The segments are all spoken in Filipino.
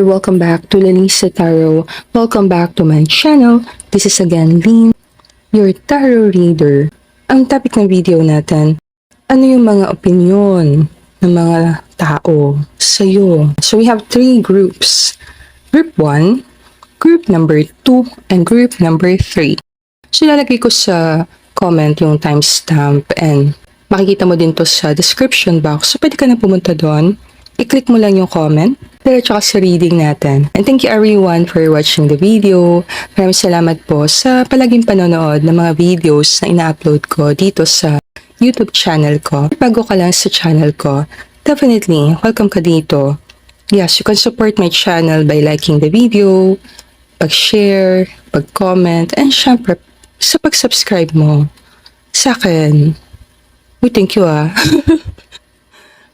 Welcome back to Lanisa Tarot. Welcome back to my channel. This is again Lynn, your tarot reader. Ang topic ng video natin, ano yung mga opinion ng mga tao sa'yo? So we have 3 groups. Group 1, group number 2, and group number 3. So lalagay ko sa comment yung timestamp and makikita mo din to sa description box. So pwede ka na pumunta doon. I-click mo lang yung comment. Diretso ka sa reading natin. And thank you everyone for watching the video. Maraming salamat po sa palaging panonood ng mga videos na ina-upload ko dito sa YouTube channel ko. Bago ka lang sa channel ko, definitely, welcome ka dito. Yes, you can support my channel by liking the video, pag-share, pag-comment, and syempre, sa pag-subscribe mo sa akin. Uy, thank you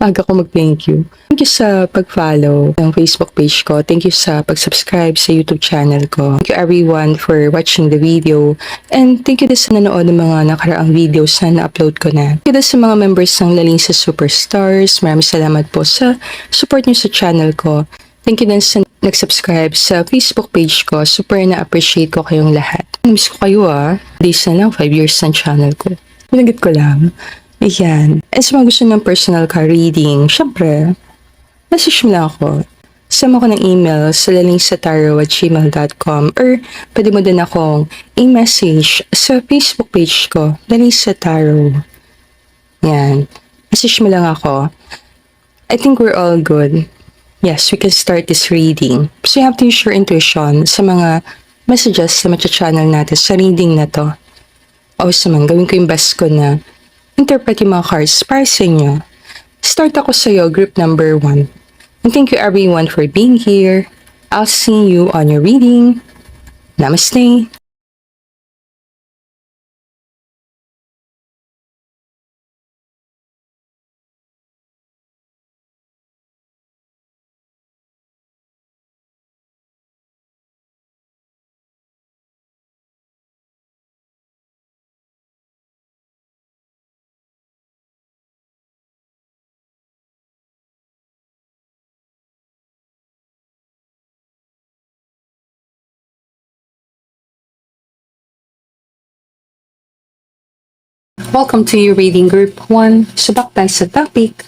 Aga ko mag-thank you. Thank you sa pag-follow ng Facebook page ko. Thank you sa pag-subscribe sa YouTube channel ko. Thank you everyone for watching the video. And thank you din sa nanood ng mga nakaraang videos na na-upload ko na. Thank you din sa mga members ng Lalisa Superstars. Maraming salamat po sa support niyo sa channel ko. Thank you din sa nag-subscribe sa Facebook page ko. Super na-appreciate ko kayong lahat. Miss ko kayo Days na lang, 5 years ng channel ko. Pinagit ko lang. Ayan. And sa mga gusto ng personal card reading, syempre, message mo lang ako. Sama ko ng email sa lalingsataro@gmail.com or pwede mo din akong i-message sa Facebook page ko, Lalisa Tarot. Yan. Message mo lang ako. I think we're all good. Yes, we can start this reading. So you have to use your intuition sa mga messages na matcha-channel natin sa reading na to. Always naman, gawin ko yung best ko na interpret yung mga cards para sa inyo. Start ako sa'yo, group number 1. And thank you everyone for being here. I'll see you on your reading. Namaste. Welcome to your reading group 1. Subak tayo sa topic,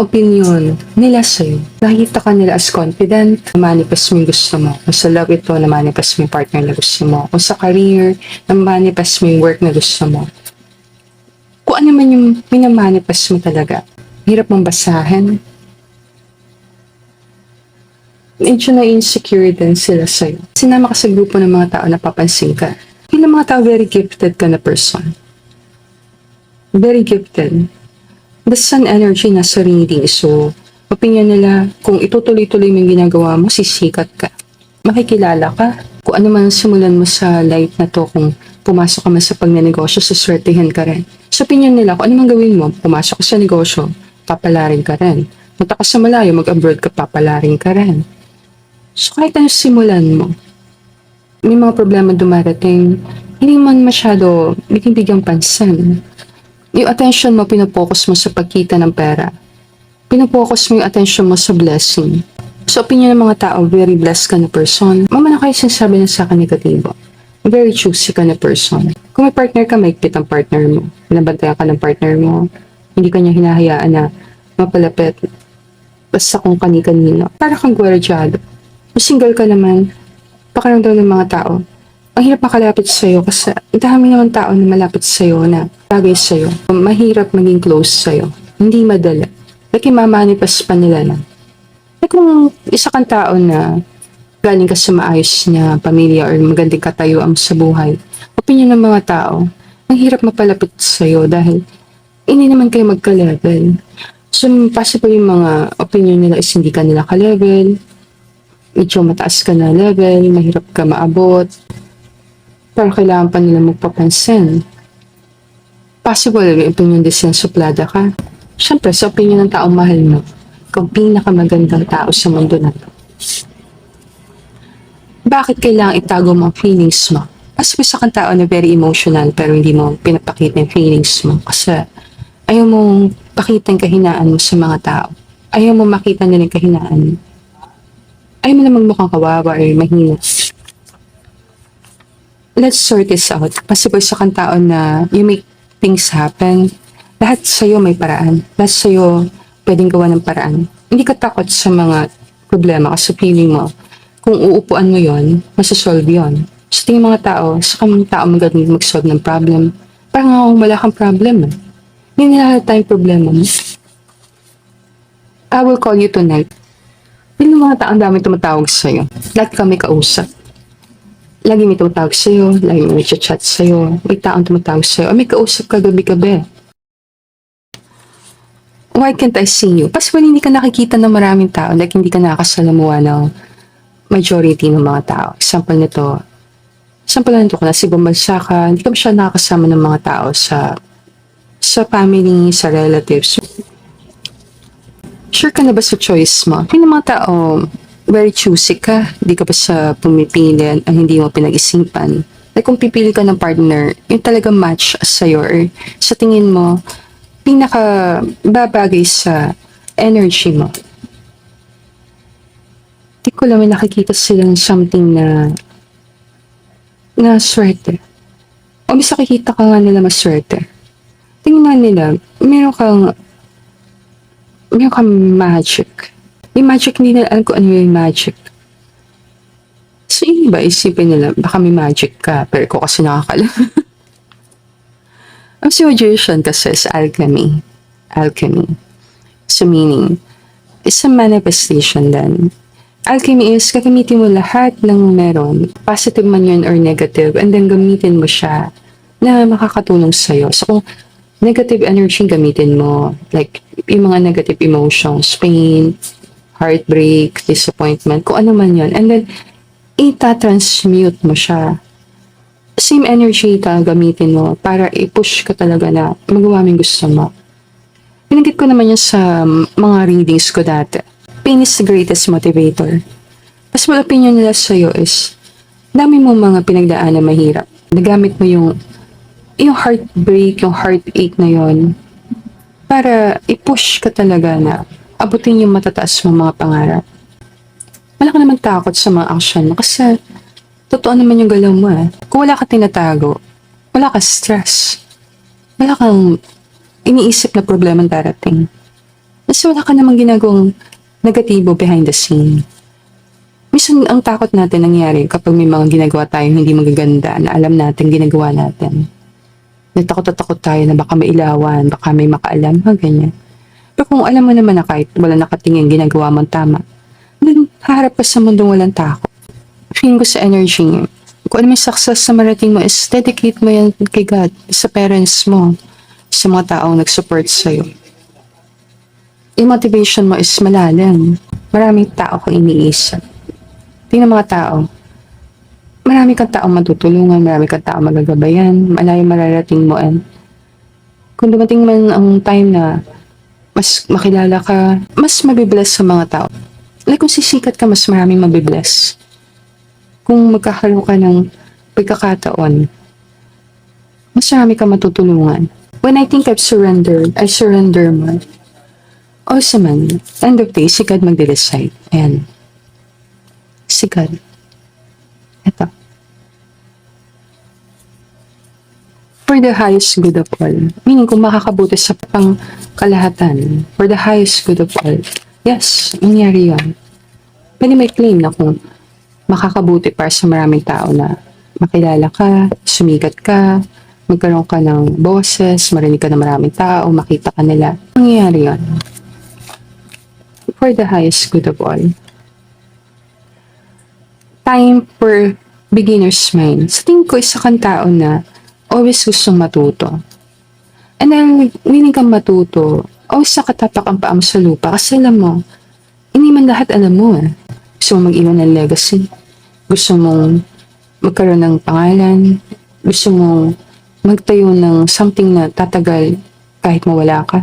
opinion nila sa'yo. Nakikita ka nila as confident, na-manifest mo yung gusto mo. Kung sa love ito, na-manifest mo yung partner na gusto mo. Kung sa career, na-manifest mo yung work na gusto mo. Kung ano man yung minamanifest mo talaga, hirap mong basahin. Medyo na-insecure din sila sa'yo. Sinama ka sa grupo ng mga tao na papansin ka. Ilang mga tao very gifted ka na person. Very gifted. The sun energy nasa reading. So, opinion nila, kung itutuloy-tuloy mo yung ginagawa mo, sisikat ka. Makikilala ka. Kung ano man simulan mo sa life na to, kung pumasok ka man sa pagnanegosyo, suswertihan ka rin. Sa opinion nila, kung ano man gawin mo, pumasok ka sa negosyo, papalarin ka rin. Punta ka sa malayo, mag-abroad ka, papalarin ka rin. So, kahit ano simulan mo, may mga problema dumarating, hindi man masyado binibigyang pansin. Yung attention mo, pinopokus mo sa pagkita ng pera. Pinopokus mo yung attention mo sa blessing. Sa opinion ng mga tao, very blessed ka na person. Mama na kayo sinasabi na sa akin negatibo. Very choosy ka na person. Kung may partner ka, maigpit ang partner mo. Binabantayan ka ng partner mo. Hindi ka niya hinahayaan na mapalapit. Basta kung kani-kanino. Para kang gwardyado. Kung single ka naman, pakiramdam ng mga tao, ang hirap makalapit sa'yo kasi ang dami naman tao na malapit sa'yo na bagay sa'yo. Mahirap maging close sa'yo. Hindi madali. Like mamanifest pa nila na. Like kung isa kang tao na galing ka sa maayos na pamilya or magandang katayuan sa buhay, opinion ng mga tao, ang hirap mapalapit sa'yo dahil hindi naman kayo magka-level. So possible yung mga opinion nila is hindi ka nila ka-level, medyo mataas ka na level, mahirap ka maabot, pero kailangan pa nila magpapansin. Possible, yung opinion din siya, suplada ka. Siyempre, sa opinion ng taong mahal mo, ikaw ang pinakamagandang tao sa mundo na to. Bakit kailangang itago mo ang feelings mo? Mas isa kang tao na very emotional pero hindi mo pinapakita yung feelings mo kasi ayaw mong pakita yung kahinaan mo sa mga tao. Ayaw mong makita nila yung kahinaan mo. Ayaw mo na magmukhang kawawa or mahina. Let's sort this out. Kasi kung isa kang tao na you make things happen, lahat sa'yo may paraan. Lahat sa'yo pwedeng gawa ng paraan. Hindi ka takot sa mga problema kasi feeling mo, kung uupuan mo yon, masasolve yon. Sa tingin mga tao, sa kaming tao magaling mag-solve ng problem, parang nga kung wala kang problem. Hindi nila tayong problema mo. I will call you tonight. Yung mga taong dami tumatawag sa'yo. Lahat kami kausap. Lagi may tumatawag sa'yo, lagi may chat sa'yo, may taong tumatawag sa'yo, o may kausap ka gabi-gabi. Why can't I see you? Pas when hindi ka nakikita ng maraming tao, like hindi ka nakakasalamuha ng majority ng mga tao. Example nito kung nasa ibang bansa ka, hindi ka masyadong nakakasama ng mga tao sa family, sa relatives. Sure ka na ba sa choice mo? Yung mga tao, very choosy ka, hindi ka ba sa pumipili ang hindi mo pinag-isipan. Like kung pipili ka ng partner, yung talaga match sa'yo or sa tingin mo, pinaka babagay sa energy mo. Hindi ko lang may nakikita silang something na swerte. O bisa nakikita ka nga nila maswerte. Tingnan nga nila, meron kang magic. Yung magic, hindi nila alam kung ano yung magic. So, yung iba, isipin nila, baka may magic ka, pero ko kasi nakakalam. Ang si magician kasi is alchemy. Alchemy. So, meaning, it's a manifestation then. Alchemy is, gagamitin mo lahat ng meron, positive man yun or negative, and then gamitin mo siya na makakatulong sa'yo. So, kung negative energy gamitin mo, like, yung mga negative emotions, pain, heartbreak, disappointment, kung ano man yun. And then, ita-transmute mo siya. Same energy gamitin mo para i-push ka talaga na magawa mo yung gusto mo. Pinagit ko naman yun sa mga readings ko dati. Pain is the greatest motivator. Mas my opinion nila sa'yo is, dami mo mga pinagdaan na mahirap. Nagamit mo yung heartbreak, yung heartache na yon para i-push ka talaga na abutin yung matataas mong mga pangarap. Wala ka naman takot sa mga action mo kasi totoo naman yung galaw mo eh. Kung wala ka tinatago, wala ka stress. Wala kang iniisip na problema darating. Kasi wala ka namang ginagawang negatibo behind the scene. Minsan ang takot natin nangyari kapag may mga ginagawa tayo hindi magaganda na alam natin ginagawa natin. Natakot at takot tayo na baka mailawan, baka may makaalam, ganyan. Pero kung alam mo naman na kahit wala nakatingin, ginagawa mong tama, then haharap ka sa mundong walang takot. Feeling ko sa energy niyo, kung ano may success sa marating mo is dedicate mo yan kay God, sa parents mo, sa mga taong nag-support sa'yo. Yung motivation mo is malalim. Maraming tao kang iniisip. Tingnan mga tao. Marami kang taong matutulungan, marami kang taong magagabayan, malayo mararating mo. And kung dumating man ang time na mas makilala ka, mas mabibless sa mga tao. Like kung sisikat ka, mas maraming mabibless. Kung magkakaroon ka ng pagkakataon, mas marami kang matutulungan. When I think I've surrendered, I surrender more. Also man, end of day, si God magde-decide. Ayan. Si God. Ito. For the highest good of all. Meaning, kung makakabuti sa pangkalahatan, for the highest good of all. Yes, nangyari yun. Pwede may claim na kung makakabuti para sa maraming tao na makilala ka, sumikat ka, magkaroon ka ng boses, marinig ka ng maraming tao, makita ka nila. Nangyari yun. For the highest good of all. Time for beginner's mind. Sa tingin ko, isa kang tao na always gustong matuto. And then, willing kang matuto, always nakatapak ang paam sa lupa. Kasi alam mo, hindi man lahat alam mo eh. Gusto mong mag-iwan ng legacy. Gusto mong magkaroon ng pangalan. Gusto mong magtayo ng something na tatagal kahit mawala ka.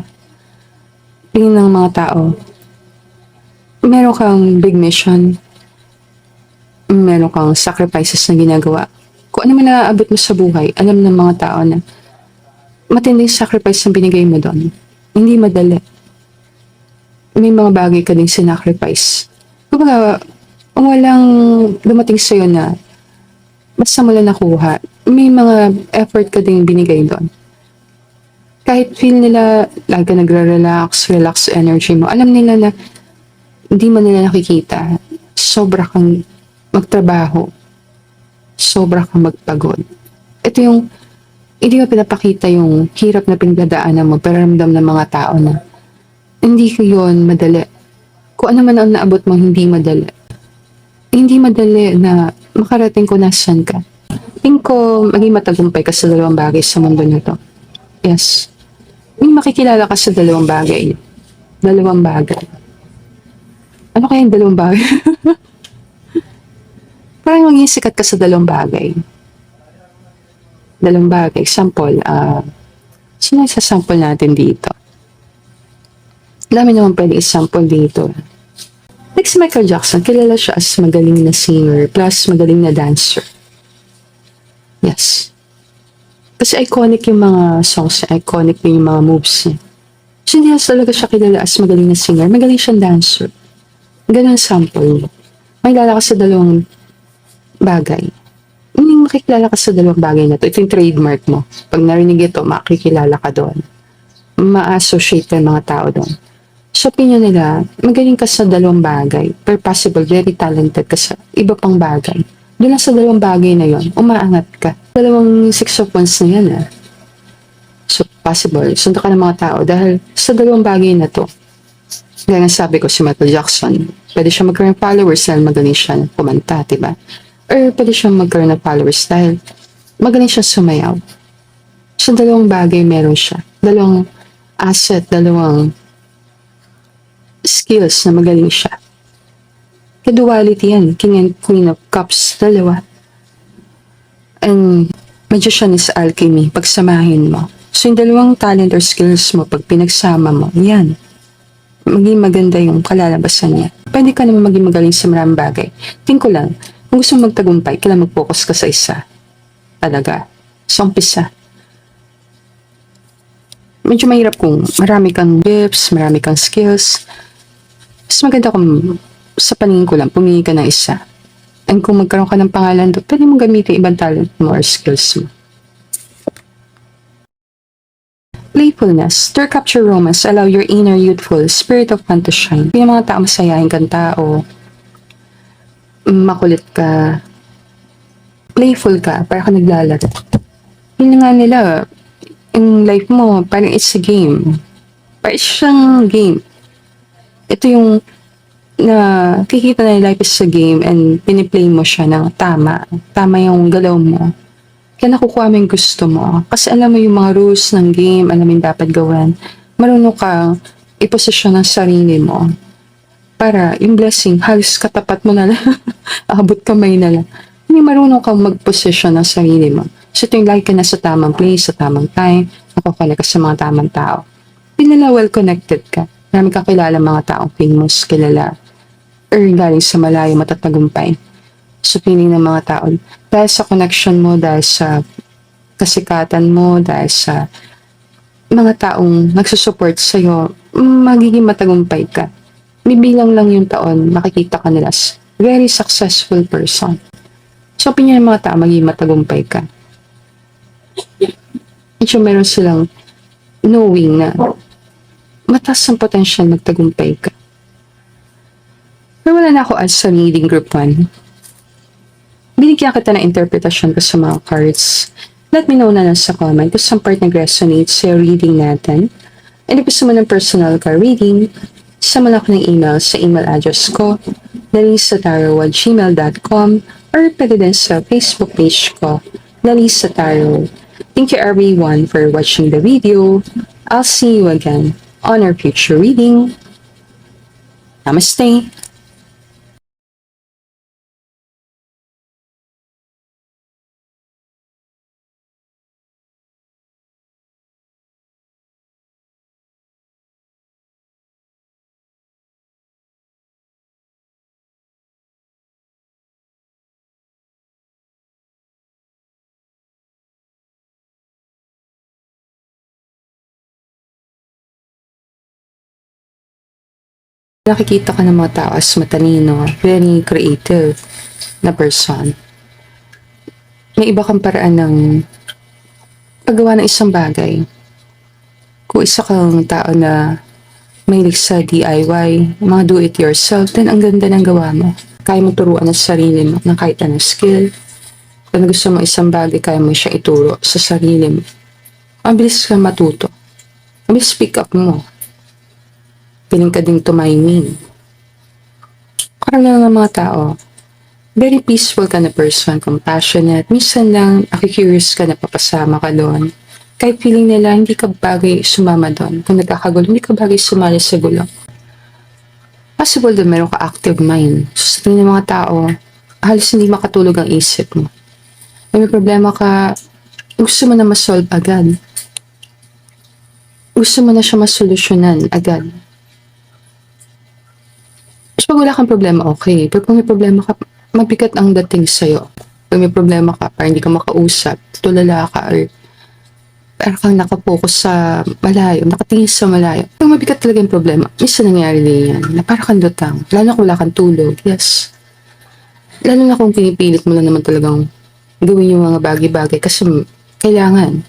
tingin ng mga tao, meron kang big mission, meron kang sacrifices na ginagawa. Kung ano man naaabot mo sa buhay, alam ng mga tao na matinding sacrifice na binigay mo doon. Hindi madali. May mga bagay ka ding sinacrifice. Kumbaga, kung walang dumating sa'yo na basta mo lang nakuha, may mga effort ka ding binigay doon. Kahit feel nila lagi ka nagre-relax, relax energy mo, alam nila na hindi mo nila nakikita. Sobra kang magtrabaho. Sobra kang magpagod. Ito yung, hindi mo pinapakita yung hirap na pinagdadaanan mo, pero ramdam ng mga tao na hindi ko yun madali. Kung ano man ang naabot mo, hindi madali. Hindi madali na makarating kung nasan ka. Tingin ko maging matagumpay ka sa dalawang bagay sa mundo na to. Yes. May makikilala ka sa dalawang bagay. Dalawang bagay. Ano kaya yung dalawang bagay? Parang maging sikat ka sa dalawang bagay. Dalawang bagay. Example, sino sa sample natin dito? Dami naman pwede example dito. Like si Michael Jackson, kilala siya as magaling na singer plus magaling na dancer. Yes. Kasi iconic yung mga songs niya, iconic din yung mga moves niya. So hindi talaga siya kilala as magaling na singer, magaling siyang dancer. Ganun sample. May kilala ka sa dalawang bagay. Hindi makikilala ka sa dalawang bagay na to. Ito yung trademark mo. Pag narinig ito, makikilala ka doon. Ma-associate ka ng mga tao doon. Sa opinion nila, magaling ka sa dalawang bagay. Pero possible, very talented ka sa iba pang bagay. Doon lang sa dalawang bagay na yon, umaangat ka. Dalawang six of wands na yan So possible, sundan ka ng mga tao dahil sa dalawang bagay na to. Gaya nga sabi ko si Michael Jackson, pwede siya magkaroon ng followers dahil magaling siya kumanta, diba? Or pwede siya magkaroon ng followers dahil magaling siya sumayaw. Sa dalawang bagay meron siya. Dalawang asset, dalawang skills na magaling siya. Duality yan, King and Queen of Cups, dalawa. And Magician is alchemy, pagsamahin mo. So yung dalawang talent or skills mo, pag pinagsama mo, yan, maging maganda yung kalalabasan niya. Pwede ka naman maging magaling sa maraming bagay. Think ko lang, kung gusto mong magtagumpay, kailangan mag-focus ka sa isa. Talaga. Sa umpisa. Medyo mahirap kung marami kang gifts, marami kang skills. Mas maganda kung sa paningin ko lang, pumili ka ng isa. And kung magkaroon ka ng pangalan doon, pwede mong gamitin ibang talent mo or skills mo. Playfulness. To capture romance, allow your inner youthful spirit of fun to shine. Yung mga tao masayahin kang tao, makulit ka, playful ka, para ka naglalaro. Yun nga nila, yung life mo, parang it's a game. Parang it's siyang game. Ito yung na kikita na life is a game and piniplay mo siya ng tama. Tama yung galaw mo. Kaya nakukuha mo yung gusto mo. Kasi alam mo yung mga rules ng game, alam mo yung dapat gawin. Marunong kang iposisyon ng sarili mo para yung blessing, halos katapat mo na lang. Abot kamay na lang. Hindi marunong kang mag-position ng sarili mo. So ito yung lagi ka na sa tamang place, sa tamang time, nakukuha ka sa mga tamang tao. Pinala well-connected ka. Marami kang kilala mga taong famous, kilala, or galing sa malayo matatagumpay. So, feeling ng mga tao. Dahil sa connection mo, dahil sa kasikatan mo, dahil sa mga taong nagsusupport sa'yo, magiging matagumpay ka. Bibilang lang yung taon, makikita ka nila as very successful person. So, opinion ng mga tao, magiging matagumpay ka. Medyo meron silang knowing na mataas ang potential magtagumpay ka. Pero wala na ako as sa reading group 1. Binigyan kita ng interpretasyon ko sa mga cards. Let me know na lang sa comment kung saan part nag-resonate sa reading natin. And if gusto mo ng personal ka reading, sama lang ako ng email sa email address ko, nalisataro@gmail.com, or pwede din sa Facebook page ko, Nalisataro. Thank you everyone for watching the video. I'll see you again on our future reading. Namaste! Nakikita ka ng mga tao as matalino, very creative na person. May iba kang paraan ng paggawa ng isang bagay. Kung isa kang tao na mahilig sa DIY, mga do-it-yourself, then ang ganda ng gawa mo. Kaya mo turuan ang sarili mo ng kahit anong skill. Kung gusto mo isang bagay, kaya mo siya ituro sa sarili mo. Mabilis ka matuto. Mabilis pick up mo. Piling ka ding tumiming. Karamihan ng mga tao, very peaceful ka na person, compassionate. Minsan lang, curious ka na papasama ka doon. Kahit feeling nila, hindi ka bagay sumama doon. Kung nagkakagulo, hindi ka bagay sumali sa gulo. Possible doon meron ka active mind. So, sa tingin ng mga tao, halos hindi makatulog ang isip mo. Kung may problema ka, gusto mo na masolve agad. Gusto mo na siya masolusyonan agad. So, pag wala kang problema, okay. Pero kung may problema ka, mabigat ang dating sa'yo. Kung may problema ka, parang hindi ka makausap, tulala ka, or parang kang nakapokus sa malayo, nakatingin sa malayo. Kung mabigat talaga yung problema, minsan nangyari din yan, na parang kang lutang. Lalo na kung wala kang tulog, yes. Lalo na kung pinipilit mo lang naman talagang gawin yung mga bagay-bagay kasi kailangan.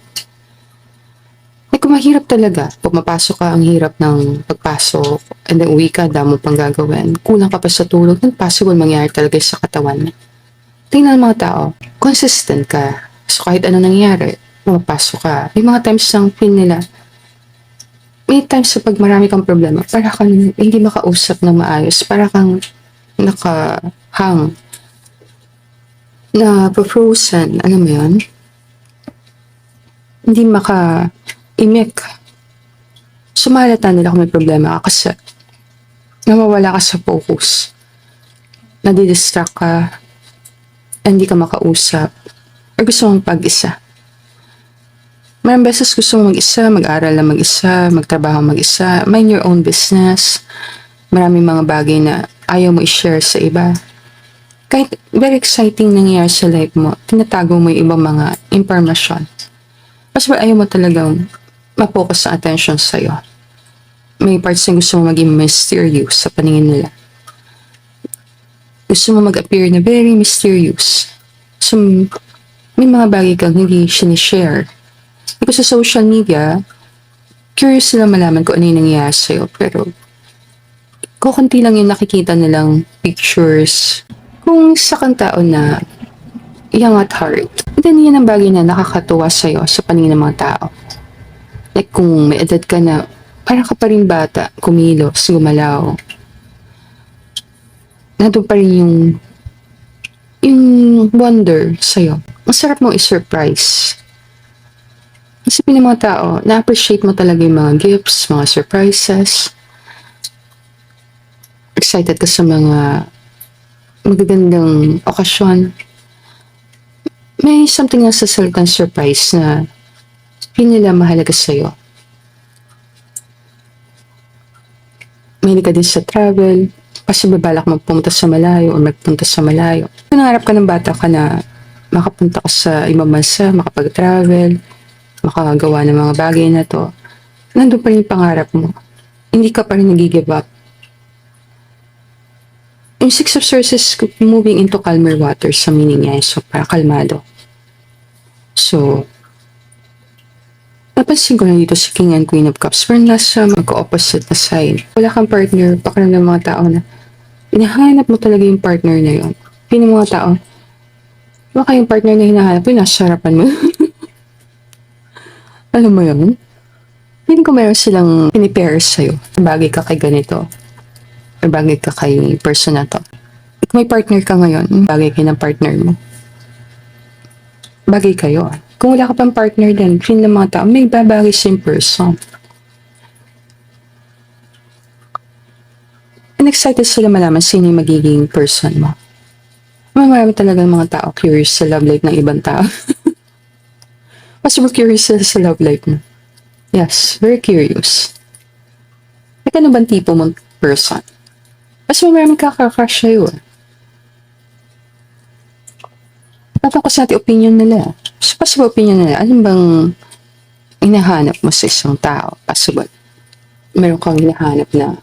Kung mahirap talaga, pag mapasok ka, ang hirap ng pagpasok, and then uwi ka, damo pang gagawin, kulang ka pa sa tulog, then possible mangyari talaga sa katawan mo. Tingnan ng mga tao, consistent ka. So kahit ano nangyari, pumapasok ka. May mga times ng feel nila, may times sa pag marami kang problema, para kang hindi makausap ng maayos, para kang nakahang, na frozen, alam mo yun? Hindi maka-imik. Sumalata nila kung may problema ka kasi nawawala ka sa focus. Nadidistract ka, hindi ka makausap, or gusto mong pag-isa. Maraming beses gusto mong mag-isa, mag-aral na mag-isa, magtrabaho mag-isa, mind your own business. Maraming mga bagay na ayaw mo i-share sa iba. Kahit very exciting nangyayari sa life mo, tinatago mo yung ibang mga information. Kasi ayaw mo talagang ma-focus sa attention sa'yo. May parts na gusto mo maging mysterious sa paningin nila. Gusto mo mag-appear na very mysterious. So, may mga bagay kang hindi sinishare. Because sa social media, curious sila malaman kung ano yung nangyayari sa'yo. Pero, kukunti lang yung nakikita nilang pictures. Kung sa kang tao na young at heart, then yan ang bagay na nakakatuwa sa'yo sa paningin ng mga tao. Like kung may edad ka na, parang ka pa rin bata, kumilos, gumalaw. Nandun pa rin yung wonder sa'yo. Ang sarap mo i-surprise. Isipin ng mga tao, na-appreciate mo talaga yung mga gifts, mga surprises. Excited ka sa mga magagandang okasyon. May something na sa salitang surprise na feel nila mahalaga sa'yo. Mahilig ka din sa travel, kasi babalak mo pumunta sa malayo o magpunta sa malayo. Nangarap ka ng bata ka na makapunta ka sa ibang bansa, makapag-travel, makagawa ng mga bagay na to. Nandun pa rin yung pangarap mo. Hindi ka pa rin nag-give up. Yung Six of Swords is moving into calmer waters sa meaning niya. So, para kalmado. So, napansin ko na dito si King and Queen of Cups. Pero nasa mag-opposite na side. Wala kang partner, pakaram ng mga tao na hinahanap mo talaga yung partner na yun. Pili mga tao, baka yung partner na hinahanap yung nasa harapan mo. Alam mo yun? Hindi ko meron silang pinipare sa'yo. Bagay ka kay ganito. Or bagay ka kay person na to. Kung may partner ka ngayon, bagay kayo ng partner mo. Bagay kayo. Kung wala ka pang partner din, feel ng mga tao, may babagay sa person. And excited sila malaman sino yung magiging person mo. Marami talagang mga tao curious sa love life ng ibang tao. Possible curious sila sa love life mo. Yes, very curious. May ano bang tipo mong person? Mas maraming kakakrush sa'yo. Tapos natin opinion nila. So, possible opinion nila. Ano bang hinahanap mo sa isang tao? Possible. Meron kang hinahanap na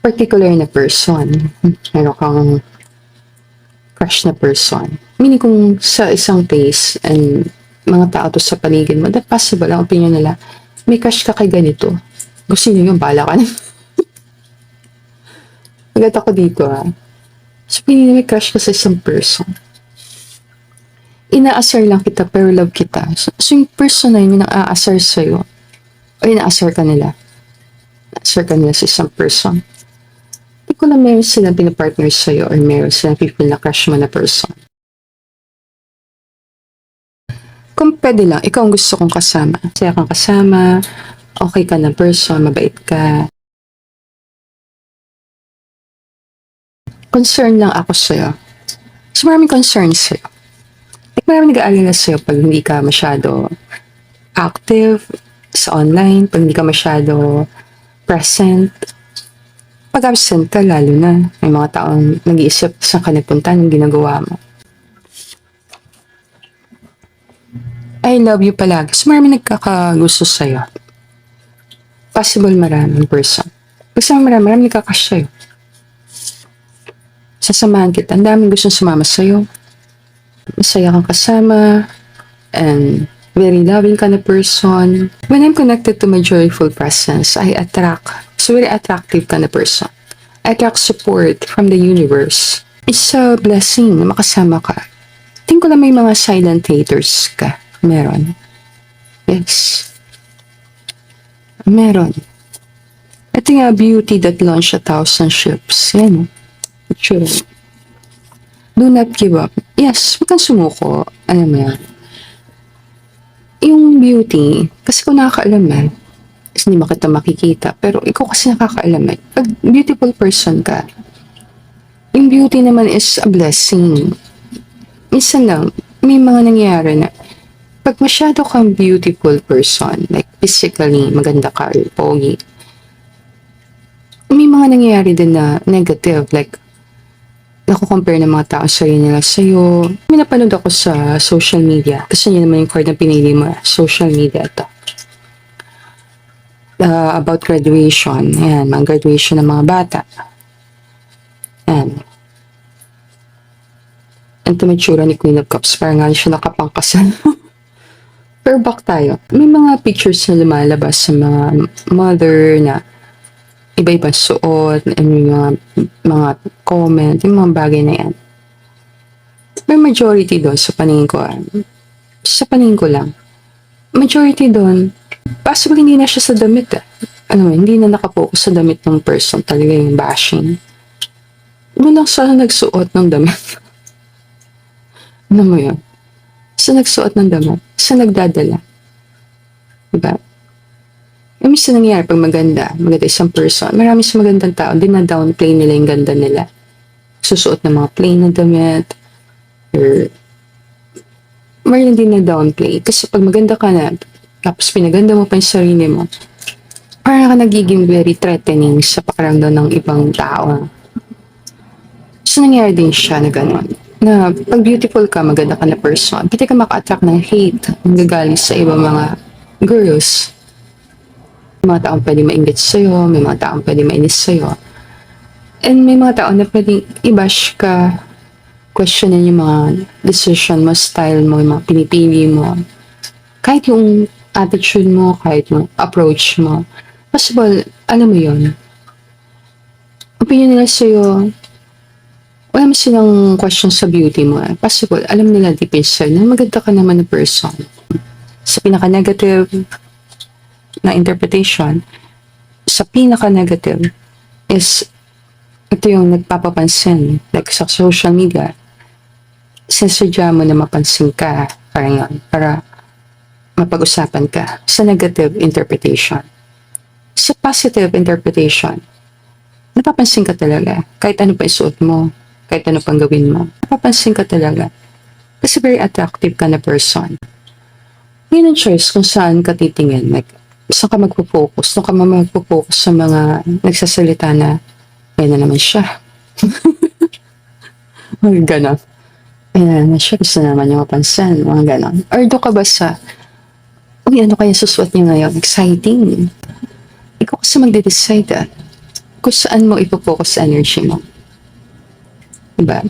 particular na person. Meron kang crush na person. Meaning kung sa isang place and mga tao to sa paligid mo, that possible, ang opinion nila, may crush ka kay ganito. Gusto niyo yung bala ka na. Agad ako dito So, pinili may crush ka sa isang person. Ina-assar lang kita pero love kita. So yung person na yun yung nang-a-assar sa'yo, o ina-assar ka nila. Assar ka nila sa isang person. Hindi ko na meron silang pinapartner sa'yo or meron silang people na crush mo na person. Kung pwede lang, ikaw ang gusto kong kasama. Saya kang kasama, okay ka na person, mabait ka. Concern lang ako sa'yo. So maraming concerns sa'yo. Like maraming nag-aalala sa'yo pag hindi ka masyado active sa online, pag hindi ka masyado present. Pag absent ka, lalo na. May mga taong nag-iisip saan ka nagpunta ng ginagawa mo. I love you palagi. So maraming nagkakagusto sa'yo. Possible maraming person. Basta maraming nagkakash sa'yo. Sasamahan kita. Ang daming gustong sumama sa'yo. Masaya kang kasama. And very loving ka na person. When I'm connected to my joyful presence, I attract. So very attractive ka na person. I attract support from the universe. It's a blessing na makasama ka. Tingin ko lang may mga silent haters ka. Meron. Yes. Meron. Ito nga, beauty that launched 1,000 ships. Yan. Sure. Do not give up. Yes, huwag kang sumuko. Alam mo yan. Yung beauty, kasi kung nakakaalaman, kasi hindi mo kita makikita, pero ikaw kasi nakakaalaman. Pag beautiful person ka, yung beauty naman is a blessing. Minsan lang, may mga nangyayari na, pag masyado kang beautiful person, like physically, maganda ka, or pogi, may mga nangyayari din na negative, like, naku-compare ng mga tao sa'yo nila sa'yo. May napanood ako sa social media. Kasi yun naman yung card na pinili mo. Social media ito. About graduation. Ayan, mga graduation ng mga bata. Ayan. Ito may tsura ni Queen of Cups. Parang nga siya nakapangkasan. Pero back tayo. May mga pictures na lumalabas sa mga mother na iba-ibang suot, and mga comment, yung mga bagay na yan. May majority doon sa paningin ko. Sa paningin ko lang. Majority doon, possibly hindi na siya sa damit. Ano, hindi na nakapokus sa damit ng person. Talaga yung bashing. Doon lang sa nagsuot ng damit. Ano mo yun? Sa nagsuot ng damit. Sa nagdadala. Diba? Yung minsan nangyayari pag maganda isang person, marami sa magandang tao, dina-downplay nila yung ganda nila. Susuot ng mga plain na damit, or mayroon din na downplay. Kasi pag maganda ka na, tapos pinaganda mo pa yung sarili mo, parang ka nagiging very threatening sa pakiramdam ng ibang tao. So nangyayari din siya na gano'n. Na pag beautiful ka, maganda ka na person, pwede ka maka-attract ng hate, ang gagaling sa ibang mga girls. May mga taong pwede mainggit sa'yo, may mga taong pwede mainis sa'yo. And may mga taong na pwedeng i-bash ka, questionin yung mga decision mo, style mo, yung mga pinipili mo. Kahit yung attitude mo, kahit yung approach mo. Possible, alam mo yun. Opinion nila sa'yo, wala mo silang question sa beauty mo. Possible, alam nila deep inside na maganda ka naman na person. Sa pinaka-negative na interpretation, sa pinaka-negative is ito yung nagpapapansin, like sa social media, sinasadya mo na mapansin ka, parang yun, para mapag-usapan ka sa negative interpretation. Sa positive interpretation, napapansin ka talaga, kahit ano pa isuot mo, kahit ano pang gawin mo, napapansin ka talaga, kasi very attractive ka na person. Ngayon ang choice kung saan ka titingin, like, saan ka magpo-focus? Saan ka magpo-focus sa mga nagsasalita na ayun na naman siya. Mga ganon. Ayun na naman siya. Gusto naman yung mapansin. Mga ganon. Or doon ka ba sa uy, ano kaya susuot niya ngayon? Exciting. Ikaw kasi magde-decide kung saan mo ipo-focus sa energy mo. Diba?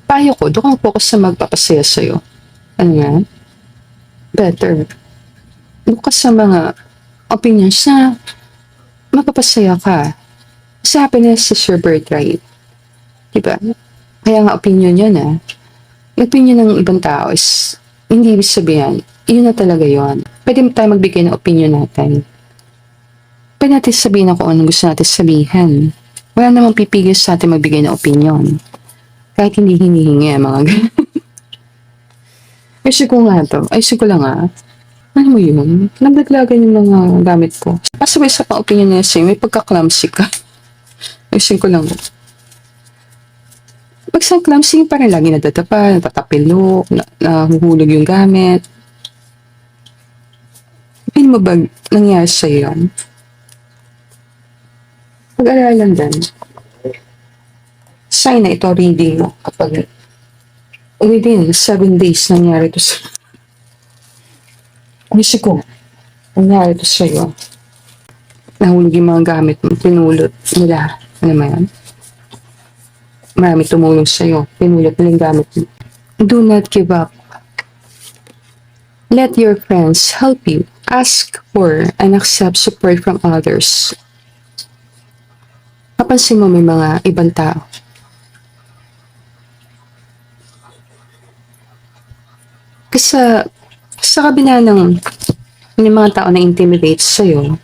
Payo ko, doon ka focus sa magpapasaya sa'yo. Ano nga? Better. Doon ka sa mga opinions na mapapasaya ka. Kasi happiness is your birthright. Diba? Kaya nga opinion yun yung opinion ng ibang tao is hindi ibig sabihin, yun na talaga yun. Pwede tayo magbigay ng opinion natin. Pwede natin sabihin na kung anong gusto natin sabihin. Wala namang pipigil sa atin magbigay ng opinion. Kahit hindi hinihingi mga ganun. Ayusin ko nga to. Ayusin ko lang Ano mo yun? Naglaglagan yung mga gamit ko. Kasi may isa pang opinion na sa'yo, may pagka-clumsy ka. Ayusin ko lang. Pag sa clumsy, parang lagi natatapa, natatapilok, nahuhulog yung gamit. Pili mo ba nangyari sa'yo yun? Pag-aralan din. Sign na ito reading mo kapag within 7 days nangyari ito sa Misi ko, nangyari ito sa'yo. Nahulog yung mga gamit mo, pinulot nila. Ano mo yan? Marami tumulong sa'yo, pinulot nila yung gamit mo. Do not give up. Let your friends help you. Ask for and accept support from others. Napansin mo may mga ibang tao. Kasi sa kabila ng mga tao na intimidate sa'yo,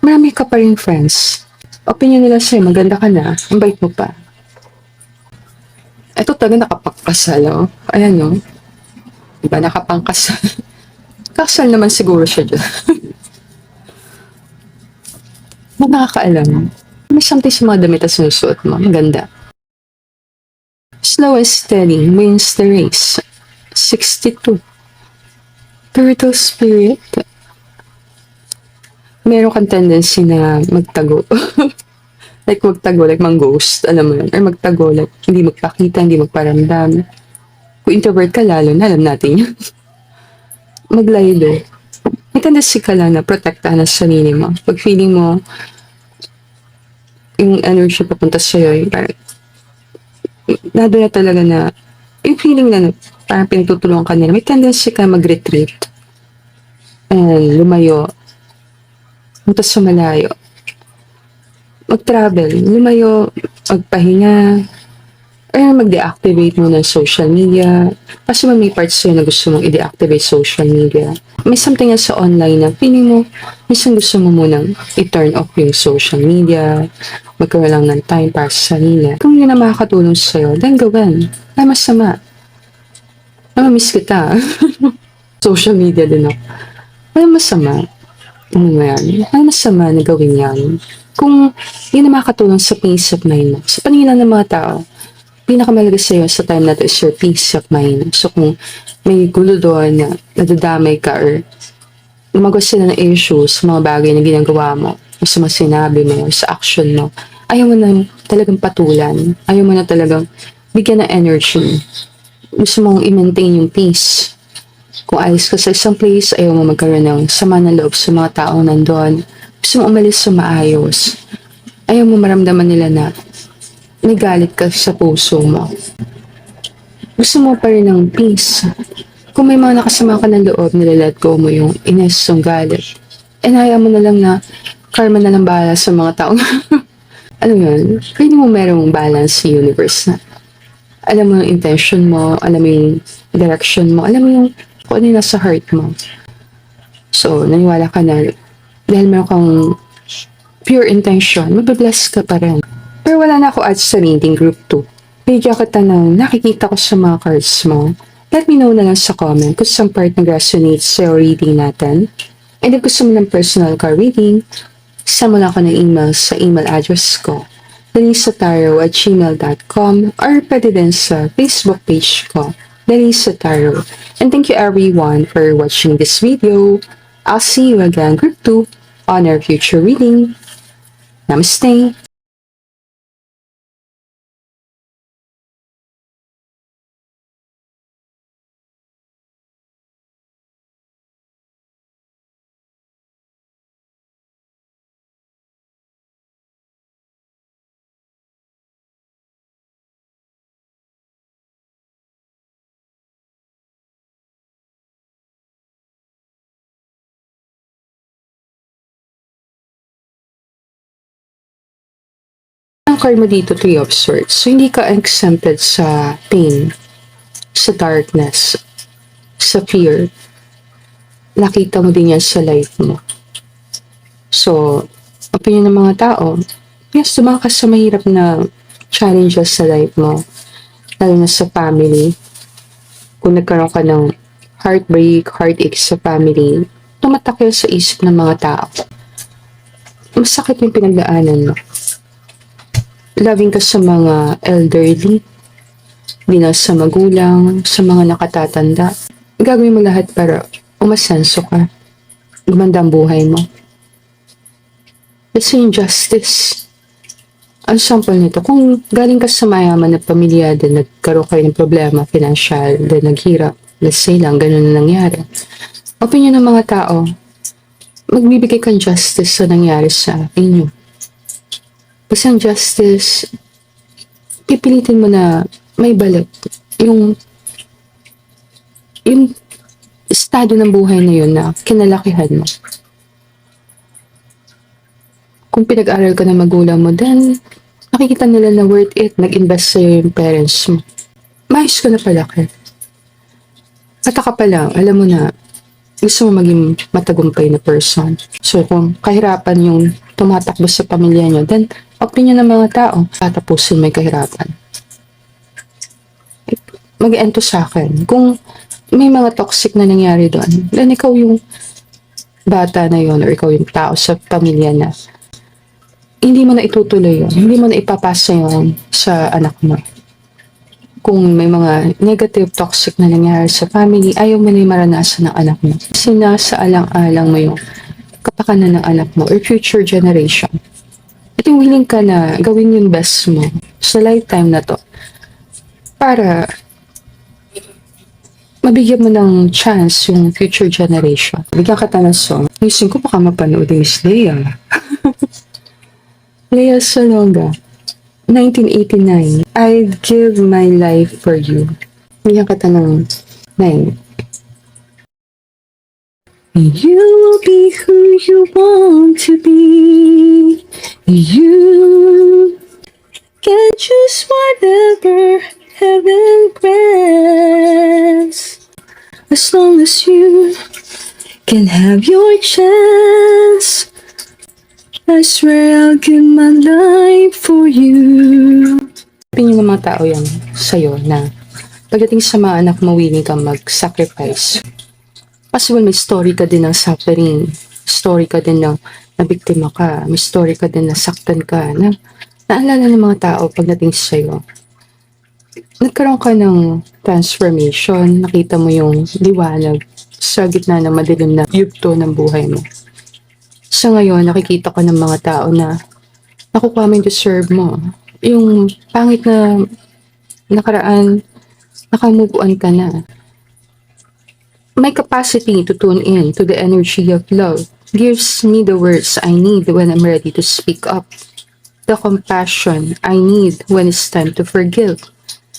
marami ka pa rin friends. Opinion nila sa'yo, maganda ka na, ang bait mo pa. Ito talaga nakapagkasal, Ayan, Diba, nakapangkasal. Kasal naman siguro siya dyan. Ba't nakakaalam? May something sa mga damit na sinusuot mo. Maganda. Slow and steady wins the race. 62. Turtle spirit. Meron kang tendency na magtago. Like magtago, like mang-ghost, alam mo yun. Or magtago, like hindi magpakita, hindi magparamdam. Kung introvert ka lalo, alam natin yun. Maglaylo. May tendency ka lang na protektahan ang sarili mo. Pag feeling mo, yung energy papunta sa'yo, yung parang, nado na talaga na, yung feeling na parang pinutulungan ka nila, may tendency ka mag-retreat. And lumayo. Punta sa malayo. Mag-travel. Lumayo. Magpahinga. Or mag-deactivate mo ng social media. Kasi may parts sa'yo na gusto mong i-deactivate social media. May something sa online na feeling mo, minsan gusto mo munang i-turn off yung social media. Magkaroon lang ng time para sa sarili. Kung yun na makakatulong sa'yo, then gawin. Ay, masama. Namamiss kita. Social media din ako. Ay, masama. Ano yan? Ay, masama na gawin yan. Kung yun na makakatulong sa peace of mind mo. Sa paningin ng mga tao, pinakamalaga sa'yo sa time na to is your peace of mind. So kung may gulo doon na nadadamay ka or lumagos sila ng issues sa mga bagay na ginagawa mo, o sa mga sinabi mo, sa action mo, ayaw mo na talagang patulan. Ayaw mo na talagang bigyan ng energy. Gusto mong i-maintain yung peace. Kung alis ka sa isang place, ayaw mo magkaroon ng sama ng loob sa mga taong nandun. Gusto mo umalis sa maayos. Ayaw mo maramdaman nila na may galit ka sa puso mo. Gusto mo pa rin ng peace. Kung may mga nakasama ka ng loob, nilalet go mo yung ines yung galit. And ayaw mo na lang na karma na lang bahala sa mga taong alam mo yun, pwede mo merong balance sa universe na alam mo yung intention mo, alam mo yung direction mo, alam mo yung kung ano yung nasa heart mo. So, naniwala ka na dahil meron kang pure intention, mababless ka pa rin. Pero wala na ako at sa reading group 2. Bigyan kita ng nakikita ko sa mga cards mo. Let me know na lang sa comment kung saan part nag-resonate sa reading natin. And if gusto mo ng personal card reading, send mo lang ako ng email sa email address ko, denisataro@gmail.com or pwede din sa Facebook page ko, Denisa Tarot. And thank you everyone for watching this video. I'll see you again, group 2, on our future reading. Namaste! ang card mo dito, Three of Swords. So, hindi ka exempted sa pain, sa darkness, sa fear. Nakita mo din yan sa life mo. So, opinion ng mga tao, yes, tumakas sa mahirap na challenges sa life mo, lalo na sa family. Kung nagkaroon ka ng heartbreak, heartache sa family, tumatak yun sa isip ng mga tao. Masakit yung pinagdaanan mo. Loving ka sa mga elderly, di na sa magulang, sa mga nakatatanda. Gagawin mo lahat para umasenso ka. Gumanda ang buhay mo. Kasi yung justice. Ang sample nito, kung galing ka sa mayaman na pamilya, then nagkaroon kayo ng problema, financial, then naghirap, let's say lang, ganun na nangyari. Opinion ng mga tao, magbibigay kang justice sa nangyari sa inyo. Kasi ang justice, pipilitin mo na may balik yung estado ng buhay na yun na kinalakihan mo. Kung pinag-aral ka ng magulang mo, then nakikita nila na worth it, nag-invest sa'yo yung parents mo. Maayos ka na palaki. Kata ka pa lang, alam mo na, gusto mo maging matagumpay na person. So, kung kahirapan yung tumatakbo sa pamilya nyo, then, opinion ng mga tao, tatapusin may kahirapan. Mag-ento sa akin. Kung may mga toxic na nangyari doon, then ikaw yung bata na yon or ikaw yung tao sa pamilya na hindi mo na itutuloy yun. Hindi mo na ipapasa yun sa anak mo. Kung may mga negative, toxic na nangyari sa family, ayaw mo na yung maranasan ng anak mo. Kasi nasa alang-alang mo yung kapakanan ng anak mo or future generation. At yung willing ka na gawin yung best mo sa lifetime na to para mabigyan mo ng chance yung future generation. Bigyan ka ng song. Ayusin ko baka mapanood ni Miss Leia. Lea Salonga, 1989. I'd give my life for you. Bigyan ka ng 9. You will be who you want to be. You can choose whatever heaven grants. As long as you can have your chance, I swear I'll give my life for you. Sabi ng mga tao yan sa'yo na pagdating sa mga anak mo, willing kang mag-sacrifice. Possible may story ka din ng suffering, story ka din ng nabiktima ka, may story ka din na saktan ka, na naalala ng mga tao pagdating sa'yo. Nagkaroon ka ng transformation, nakita mo yung liwanag sa gitna ng madilim na yugto ng buhay mo. Sa ngayon, nakikita ko ng mga tao na nakukuha mo yung deserve mo. Yung pangit na nakaraan, nakamove on ka na. My capacity to tune in to the energy of love gives me the words I need when I'm ready to speak up, the compassion I need when it's time to forgive,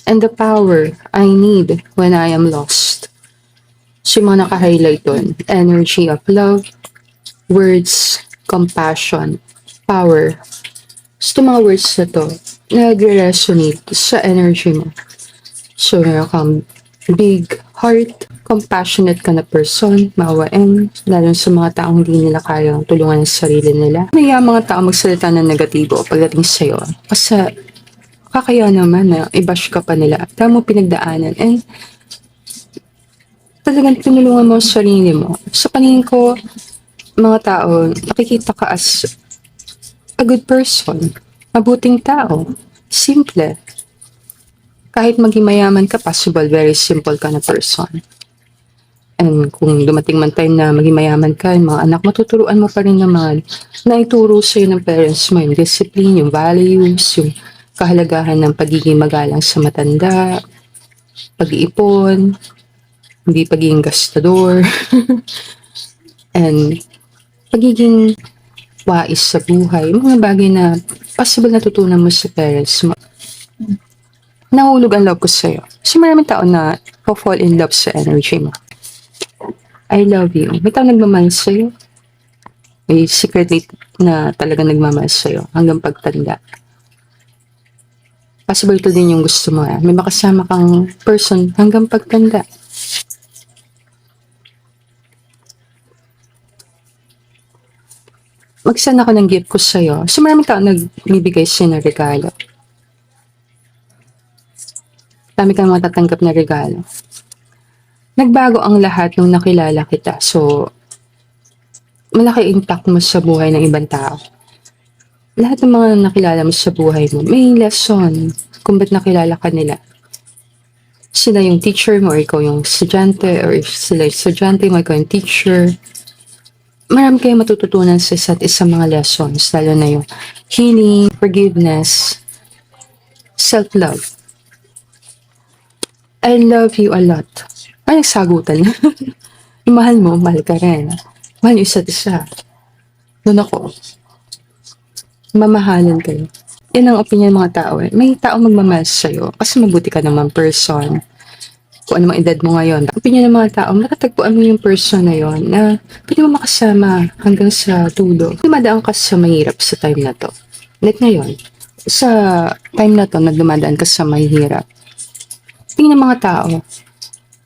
and the power I need when I am lost. So yung mga naka-highlight doon, energy of love, words, compassion, power. So mga words na to, nag-resonate sa energy mo. So meron kang big heart, compassionate ka na person, maawain, lalo sa mga taong hindi nila kayang tulungan ang sarili nila. May mga tao magsalita ng negatibo pagdating sa'yo. Kasi kakaya naman na i-bash ka pa nila. Tama mo pinagdaanan. And talagang tinulungan mo ang sarili mo. Sa paningin ko, mga tao, nakikita ka as a good person, mabuting tao, simple. Kahit maging mayaman ka, possible, very simple ka na person. And kung dumating man time na maging mayaman ka, yung mga anak, matuturuan mo pa rin naman na ituro sa'yo ng parents mo yung discipline, yung values, yung kahalagahan ng pagiging magalang sa matanda, pag-iipon, hindi pagiging gastador, and pagiging wais sa buhay, mga bagay na possible natutunan mo sa parents mo. Nahulog ang love ko sa'yo. Kasi maraming tao na fall in love sa energy mo. I love you. May tao nagmamahal sa'yo. May secretly na talaga nagmamahal sa'yo hanggang pagtanda. Possible to din yung gusto mo May makasama kang person hanggang pagtanda. Mag-send ako ng gift ko sa'yo. So maraming tao nagbibigay sa'yo ng regalo. Dami kang matatanggap na regalo. Nagbago ang lahat nung nakilala kita. So, malaki impact mo sa buhay ng ibang tao. Lahat ng mga nakilala mo sa buhay mo, may lesson kung ba't nakilala ka nila. Sila yung teacher mo or ikaw yung estudyante or sila yung estudyante mo, ikaw yung teacher. Marami kayong matututunan sa isa't isang mga lessons, lalo na yung healing, forgiveness, self-love. I love you a lot. Ay, nagsagutan na. Yung mahal mo, mahal ka rin. Mahal yung isa't isa. Doon ako. Mamahalan kayo. Yan ang opinion ng mga tao May tao magmamahal sa'yo kasi mabuti ka naman person. Kung ano mang edad mo ngayon. Opinion ng mga tao, nakatagpuan mo yung person na yon na pwede mo makasama hanggang sa dulo. Dumadaan ka sa mahirap sa time na to. Like ngayon, sa time na to na dumadaan ka sa mahirap. Tingin ng mga tao,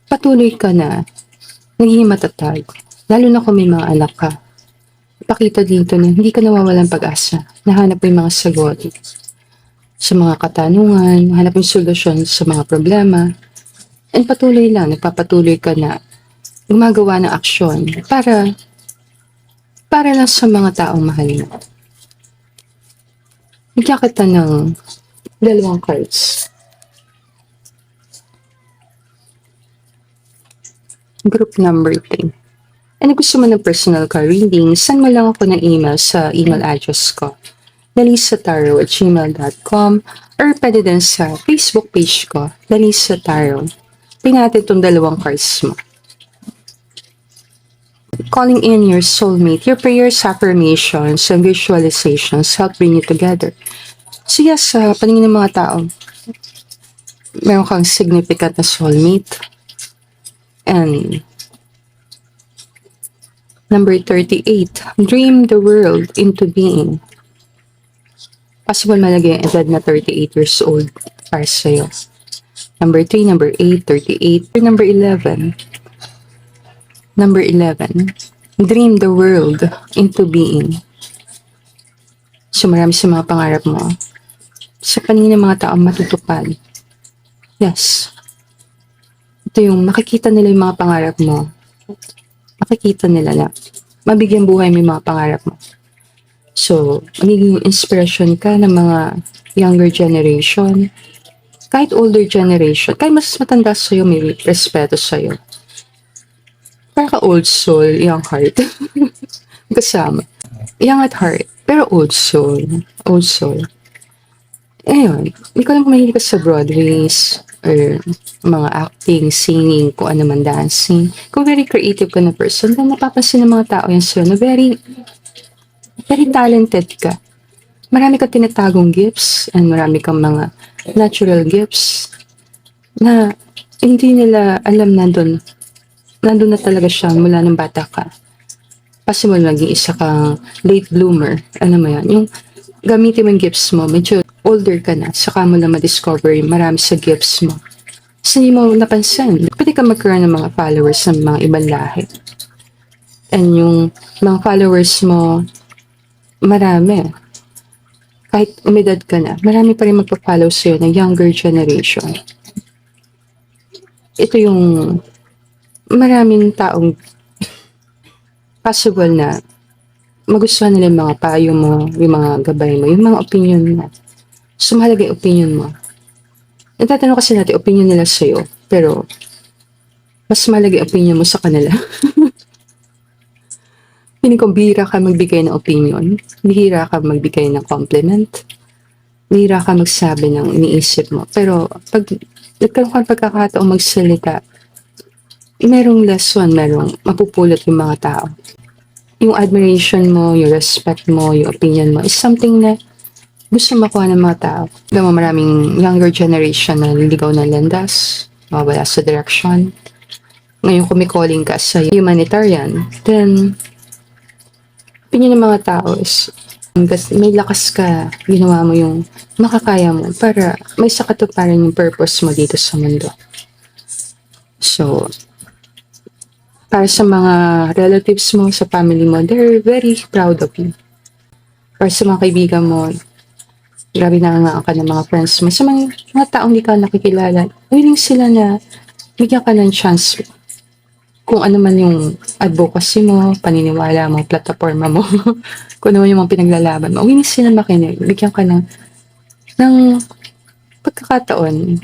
patuloy ka na, nagiging matatag. Lalo na kung may mga anak ka. Ipakita dito na hindi ka nawawalan pag-asa. Nahanap mo yung mga sagot sa mga katanungan, nahanap yung solusyon sa mga problema. And patuloy lang, nagpapatuloy ka na gumagawa ng aksyon para lang sa mga taong mahal mo. Bigyan kita ng 2 cards. Group number 10. And gusto mo ng personal card reading, send mo lang ako ng email sa email address ko, dalisataro@gmail.com, or pwede din sa Facebook page ko, Dalisa Tarot. Tingnan natin itong 2 cards mo. Calling in your soulmate, your prayers, affirmations, and visualizations help bring you together. So yes, sa paningin ng mga tao, meron kang significant na soulmate. And number 38, dream the world into being. Possible malagay ang edad na 38 years old para sa'yo. Number 3, number 8, 38. Number 11. Number 11. Dream the world into being. So marami sa mga pangarap mo. Sa paningin ng mga tao matutupad. Yes. Ito yung makikita nila yung mga pangarap mo. Makikita nila na mabigyan buhay mo yung mga pangarap mo. So, magiging inspiration ka ng mga younger generation. Kahit older generation, kahit mas matanda sa'yo, may respeto sa'yo. Para ka old soul, young heart. Kasama. Young at heart, pero old soul. Old soul. Ayun, hindi ko lang kung mahilig ka sa Broadways, or mga acting, singing, kung ano man, dancing. Kung very creative ka na person, then napapansin ng mga tao yan sa'yo na very talented ka. Marami kang tinatagong gifts, and marami kang mga natural gifts na hindi nila alam nandun na talaga siya mula ng bata ka. Possible maging isa kang late bloomer. Ano mo yan? Yung gamitin mo yung gifts mo, medyo older ka na, saka mo lang ma-discover marami sa gifts mo. Kasi hindi mo napansin. Pwede ka magkaroon ng mga followers ng mga ibang lahi. And yung mga followers mo, marami. Kahit umedad ka na, marami pa rin magpa-follow sa'yo ng younger generation. Ito yung maraming taong possible na magustuhan nila yung mga payo mo, yung mga gabay mo, yung mga opinion mo. So, mahalaga yung opinion mo. Natatanong kasi natin, opinion nila sa'yo, pero mas mahalaga yung opinion mo sa kanila. Hindi ko bihira ka magbigay ng opinion, bihira ka magbigay ng compliment, bihira ka magsabi ng iniisip mo. Pero pag nagkaroon ka ng pagkakataong magsalita, merong lesson, merong mapupulot yung mga tao. Yung admiration mo, yung respect mo, yung opinion mo is something na gusto makuha ng mga tao. Alam mo, maraming younger generation na naliligaw ng landas, mawala sa direction. Ngayon kumikoling ka sa humanitarian, then opinion ng mga tao is Kasi may lakas ka, ginawa mo yung makakaya mo para may sakatuparan yung purpose mo dito sa mundo. So, para sa mga relatives mo, sa family mo, they're very proud of you. Para sa mga kaibigan mo, grabe na ka ng mga friends mo. Sa mga taong di ka nakikilala, willing sila na bigyan ka ng chance kung ano man yung advocacy mo, paniniwala mo, plataforma mo, kung ano man yung mga pinaglalaban mo. Willing sila makinig, bigyan ka ng pagkakataon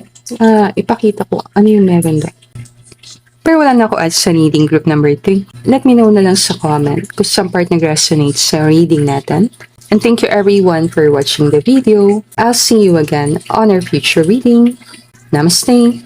ipakita ko ano yung meron doon. Pero wala na ako add sa reading group number 3. Let me know na lang sa comment kung saan part nag-resonate sa reading natin. And thank you everyone for watching the video. I'll see you again on our future reading. Namaste!